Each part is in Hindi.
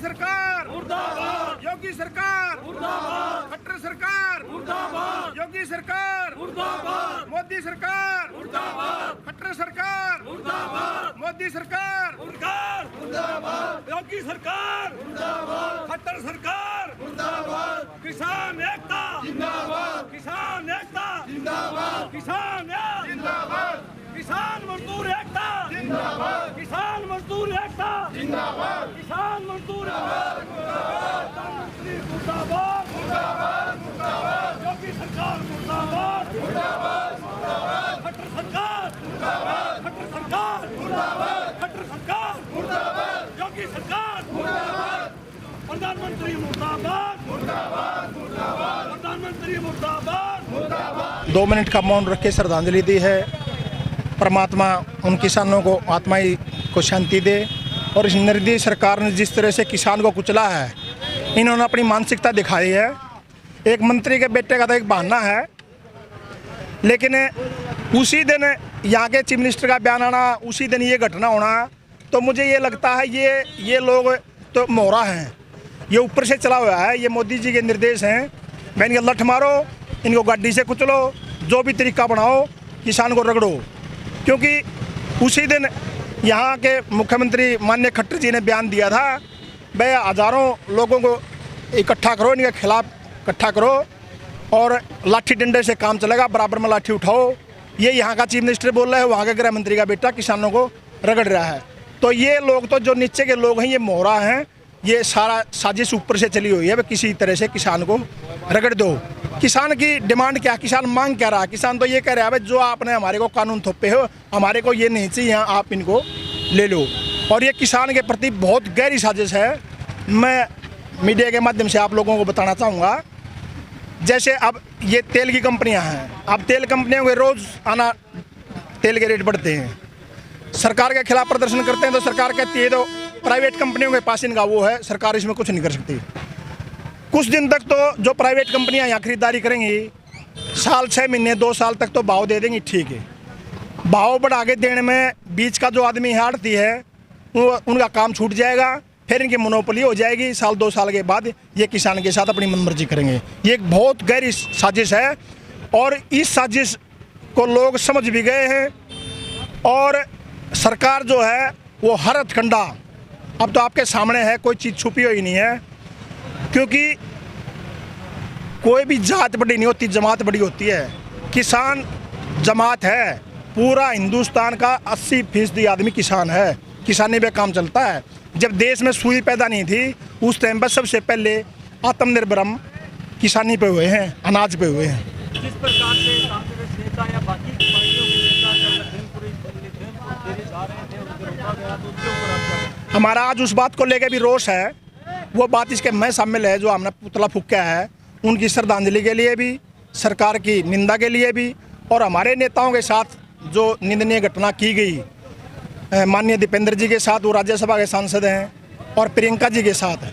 सरकार मुर्दाबाद, योगी सरकार मुर्दाबाद, खट्टर सरकार मुर्दाबाद, योगी सरकार मुर्दाबाद, मोदी सरकार मुर्दाबाद, खट्टर सरकार मुर्दाबाद, मोदी सरकार मुर्दाबाद, योगी सरकार मुर्दाबाद, खट्टर सरकार मुर्दाबाद, किसान एकता जिंदाबाद, किसान एकता जिंदाबाद, किसान जिंदाबाद, किसान मजदूर एकता जिंदाबाद, किसान मजदूर एकता जिंदाबाद, किसान मजदूर प्रधानमंत्री मुर्दाबाद, मुर्दाबाद, मुर्दाबाद, योगी सरकार मुर्दाबाद, मुर्दाबाद, मुर्दाबाद, खट्टर सरकार मुर्दाबाद, खट्टर सरकार मुर्दाबाद, खट्टर सरकार मुर्दाबाद, योगी सरकार मुर्दाबाद, प्रधानमंत्री मुर्दाबाद, मुर्दाबाद, मुर्दाबाद, प्रधानमंत्री मुर्दाबाद, मुर्दाबाद। 2 मिनट का मौन रख के श्रद्धांजलि दी है। परमात्मा उन किसानों को आत्माई को शांति दे। और इस निर्दयी सरकार ने जिस तरह से किसान को कुचला है, इन्होंने अपनी मानसिकता दिखाई है। एक मंत्री के बेटे का तो एक बहाना है, लेकिन उसी दिन यहाँ के चीफ मिनिस्टर का बयान आना, उसी दिन ये घटना होना, तो मुझे ये लगता है ये लोग तो मोहरा हैं, ये ऊपर से चला हुआ है। ये मोदी जी के निर्देश हैं। मैं इनके लठ मारो, इनको गाड़ी से कुचलो, जो भी तरीका बनाओ, किसान को रगड़ो। क्योंकि उसी दिन यहाँ के मुख्यमंत्री माननीय खट्टर जी ने बयान दिया था, भाई हज़ारों लोगों को इकट्ठा करो, इनके खिलाफ इकट्ठा करो और लाठी डंडे से काम चलेगा, बराबर में लाठी उठाओ। ये यहाँ का चीफ मिनिस्टर बोल रहा है, वहाँ के गृह मंत्री का बेटा किसानों को रगड़ रहा है। तो ये लोग तो जो नीचे के लोग हैं, ये मोहरा हैं। ये सारा साजिश ऊपर से चली हुई है, भाई किसी तरह से किसान को रगड़ दो। किसान की डिमांड क्या, किसान मांग क्या रहा? किसान तो ये कह रहा है, भाई जो आपने हमारे को कानून थोपे हो, हमारे को ये नहीं चाहिए, आप इनको ले लो। और ये किसान के प्रति बहुत गहरी साजिश है। मैं मीडिया के माध्यम से आप लोगों को बताना चाहूँगा, जैसे अब ये तेल की कंपनियां हैं, अब तेल कंपनियों के रोज़ आना तेल के रेट बढ़ते हैं, सरकार के खिलाफ प्रदर्शन करते हैं, तो सरकार कहती है तो प्राइवेट कंपनियों के पास इनका वो है, सरकार इसमें कुछ नहीं कर सकती। कुछ दिन तक तो जो प्राइवेट कंपनियां यहाँ खरीदारी करेंगी, साल 6 महीने 2 साल तक तो भाव दे देंगी, ठीक है। भाव बढ़ा के देने में बीच का जो आदमी हारती है, उनका काम छूट जाएगा, फिर इनकी मोनोपोली हो जाएगी। साल 2 साल के बाद ये किसान के साथ अपनी मनमर्जी करेंगे। ये एक बहुत गहरी साजिश है और इस साजिश को लोग समझ भी गए हैं। और सरकार जो है वो हर हथकंडा अब तो आपके सामने है, कोई चीज़ छुपी हुई नहीं है। क्योंकि कोई भी जात बड़ी नहीं होती, जमात बड़ी होती है। किसान जमात है, पूरा हिंदुस्तान का 80% आदमी किसान है, किसानी पे काम चलता है। जब देश में सुई पैदा नहीं थी, उस टाइम पर सबसे पहले आत्मनिर्भर हम किसानी पे हुए हैं, अनाज पे हुए हैं। जिस प्रकार से कांग्रेस नेता या बाकी पार्टियों के नेता जब लखीमपुर खीरी जा रहे थे, उनको रोका गया, तो उसके ऊपर आपका हमारा आज उस बात को लेकर भी रोष है। वो बात इसके में शामिल है जो हमने पुतला फूंका है, उनकी श्रद्धांजलि के लिए भी, सरकार की निंदा के लिए भी, और हमारे नेताओं के साथ जो निंदनीय घटना की गई, माननीय दीपेंद्र जी के साथ, वो राज्यसभा के सांसद हैं, और प्रियंका जी के साथ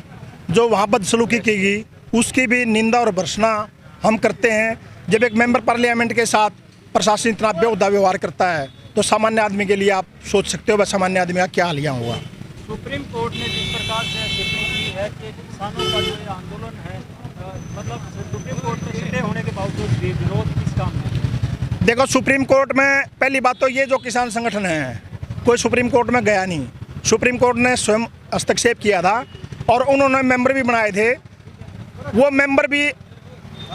जो वहाँ बदसलूकी की गई, उसकी भी निंदा और भर्त्सना हम करते हैं। जब एक मेंबर पार्लियामेंट के साथ प्रशासन इतना बेहुदा व्यवहार करता है, तो सामान्य आदमी के लिए आप सोच सकते हो वह सामान्य आदमी का क्या हालिया हुआ। सुप्रीम कोर्ट ने जिस प्रकार से टिप्पणी की है कि किसानों का जो ये आंदोलन है, मतलब सुप्रीम कोर्ट में स्टे होने के बावजूद भी विरोध किस काम में? देखो, सुप्रीम कोर्ट में पहली बात तो ये जो किसान संगठन है, कोई सुप्रीम कोर्ट में गया नहीं। सुप्रीम कोर्ट ने स्वयं हस्तक्षेप किया था और उन्होंने मेंबर भी बनाए थे। वो मेंबर भी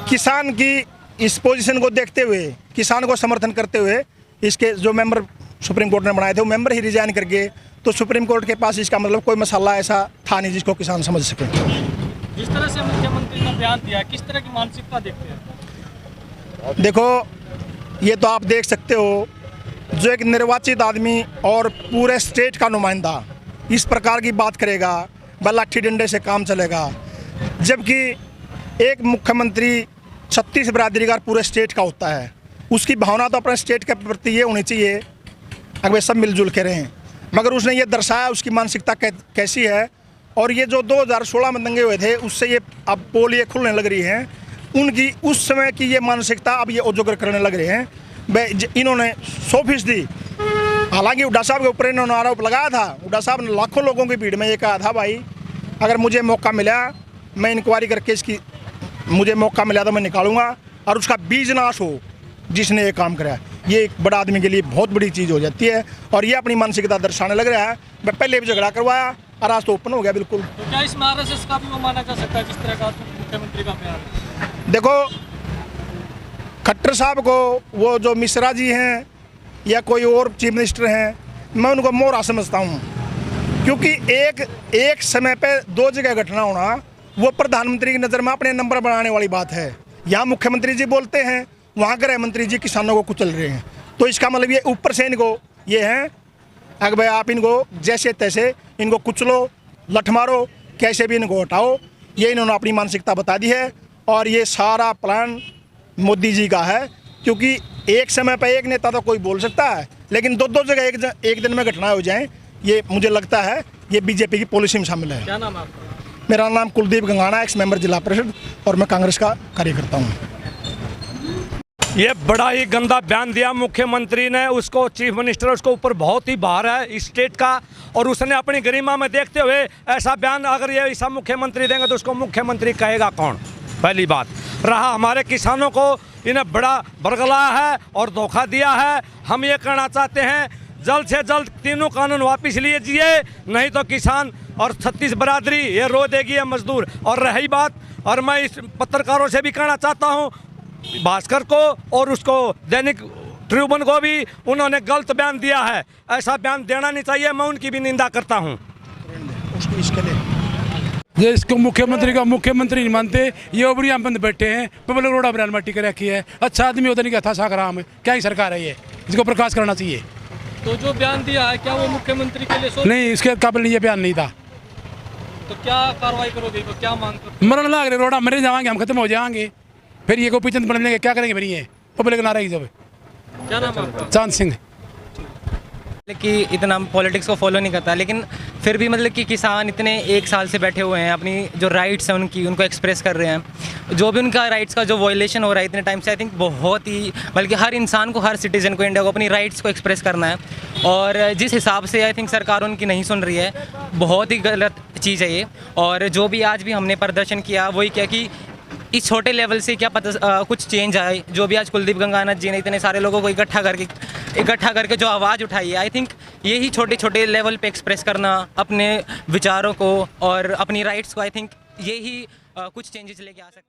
किसान की इस पोजीशन को देखते हुए, किसान को समर्थन करते हुए, इसके जो मेंबर सुप्रीम कोर्ट ने बनाए थे, वो मेंबर ही रिजाइन कर गए। तो सुप्रीम कोर्ट के पास इसका मतलब कोई मसाला ऐसा था नहीं जिसको किसान समझ सके। जिस तरह से मुख्यमंत्री ने बयान दिया, किस तरह की मानसिकता देखते हैं? देखो, ये तो आप देख सकते हो, जो एक निर्वाचित आदमी और पूरे स्टेट का नुमाइंदा इस प्रकार की बात करेगा, वह लाठी डंडे से काम चलेगा। जबकि एक मुख्यमंत्री 36 बिरादरी का पूरे स्टेट का होता है, उसकी भावना तो अपने स्टेट के प्रति ये होनी चाहिए अगर वे सब मिलजुल के रहें। मगर उसने ये दर्शाया उसकी मानसिकता कैसी है। और ये जो 2016 में दंगे हुए थे, उससे ये अब पोल ये खुलने लग रही हैं, उनकी उस समय की ये मानसिकता अब ये उजागर करने लग रहे हैं। इन्होंने 100%, हालांकि हुड्डा साहब के ऊपर इन्होंने आरोप लगाया था। हुड्डा साहब ने लाखों लोगों की भीड़ में ये कहा था, भाई अगर मुझे मौका मिला, मैं इंक्वायरी करके इसकी, मुझे मौका मिला तो मैं निकालूंगा, और उसका बीज नाश हो जिसने ये काम करा। ये एक बड़ा आदमी के लिए बहुत बड़ी चीज़ हो जाती है, और ये अपनी मानसिकता दर्शाने लग रहा है। मैं पहले भी झगड़ा करवाया और आज तो ओपन हो गया बिल्कुल। तो क्या इसमें आरएसएस का भी वो माना जा सकता है, जिस तरह का मुख्यमंत्री का बयान है? देखो, खट्टर साहब को, वो जो मिश्रा जी हैं या कोई और चीफ मिनिस्टर हैं, मैं उनको मोहरा समझता हूँ, क्योंकि एक समय पे दो जगह घटना होना वो प्रधानमंत्री की नज़र में अपने नंबर बनाने वाली बात है। यहाँ मुख्यमंत्री जी बोलते हैं, वहाँ गृह मंत्री जी किसानों को कुचल रहे हैं। तो इसका मतलब ये ऊपर से इनको ये है, अगर भाई आप इनको जैसे तैसे इनको कुचलो, लठ मारो, कैसे भी इनको हटाओ, ये इन्होंने अपनी मानसिकता बता दी है। और ये सारा प्लान मोदी जी का है, क्योंकि एक समय पर एक नेता तो कोई बोल सकता है, लेकिन दो जगह एक दिन में घटनाएं हो जाएं, ये मुझे लगता है ये बीजेपी की पॉलिसी में शामिल है। क्या नाम है आपका? मेरा नाम कुलदीप गंगाना, एक्स मेंबर जिला परिषद, और मैं कांग्रेस का कार्यकर्ता हूँ। ये बड़ा ही गंदा बयान दिया मुख्यमंत्री ने, उसको चीफ मिनिस्टर, उसको ऊपर बहुत ही भार है इस स्टेट का, और उसने अपनी गरिमा में देखते हुए ऐसा बयान, अगर ये ऐसा मुख्यमंत्री देंगे तो उसको मुख्यमंत्री कहेगा कौन? पहली बात। रहा हमारे किसानों को इन्हें बड़ा बरगलाया है और धोखा दिया है। हम ये कहना चाहते हैं, जल्द से जल्द तीनों कानून वापस लीजिए, नहीं तो किसान और 36 बरादरी ये रो देगी, ये मजदूर। और रही बात, और मैं इस पत्रकारों से भी कहना चाहता हूँ, भास्कर को और उसको दैनिक ट्रिब्यून को भी, उन्होंने गलत बयान दिया है, ऐसा बयान देना नहीं चाहिए। मैं उनकी भी निंदा करता हूँ। ये इसको मुख्यमंत्री का मुख्यमंत्री नहीं मानते, ये ओबरिया बंद बैठे हैं, पब्लिक रोड बयान मट्टी कर रखी है। अच्छा आदमी होता नहीं क्या था साकराम, क्या ही सरकार है ये, इसको प्रकाश करना चाहिए। तो जो बयान दिया है, क्या वो मुख्यमंत्री के लिए नहीं, इसके काबिल नहीं, ये बयान नहीं था। तो क्या कार्रवाई करोगे, तो क्या मांग करोगे? मरण लाग रहे, रोड़ा मरे जाएंगे, हम खत्म हो जाएंगे, फिर ये गोपी चंद बन लेंगे, क्या करेंगे फिर ये पब्लिक ना रहेगी जब। क्या नाम है आपका? चांद सिंह। कि इतना पॉलिटिक्स को फॉलो नहीं करता, लेकिन फिर भी मतलब कि किसान इतने एक साल से बैठे हुए हैं, अपनी जो राइट्स हैं उनको एक्सप्रेस कर रहे हैं। जो भी उनका राइट्स का जो वायलेशन हो रहा है इतने टाइम से, आई थिंक बहुत ही, बल्कि हर इंसान को, हर सिटीज़न को, इंडिया को अपनी राइट्स को एक्सप्रेस करना है। और जिस हिसाब से आई थिंक सरकार उनकी नहीं सुन रही है, बहुत ही गलत चीज़ है ये। और जो भी आज भी हमने प्रदर्शन किया वही क्या कि इस छोटे लेवल से क्या पता कुछ चेंज आए। जो भी आज कुलदीप गंगाना जी ने इतने सारे लोगों को इकट्ठा करके जो आवाज़ उठाई है, आई थिंक यही छोटे छोटे लेवल पे एक्सप्रेस करना अपने विचारों को और अपनी राइट्स को, आई थिंक यही कुछ चेंजेस लेके आ सकता है।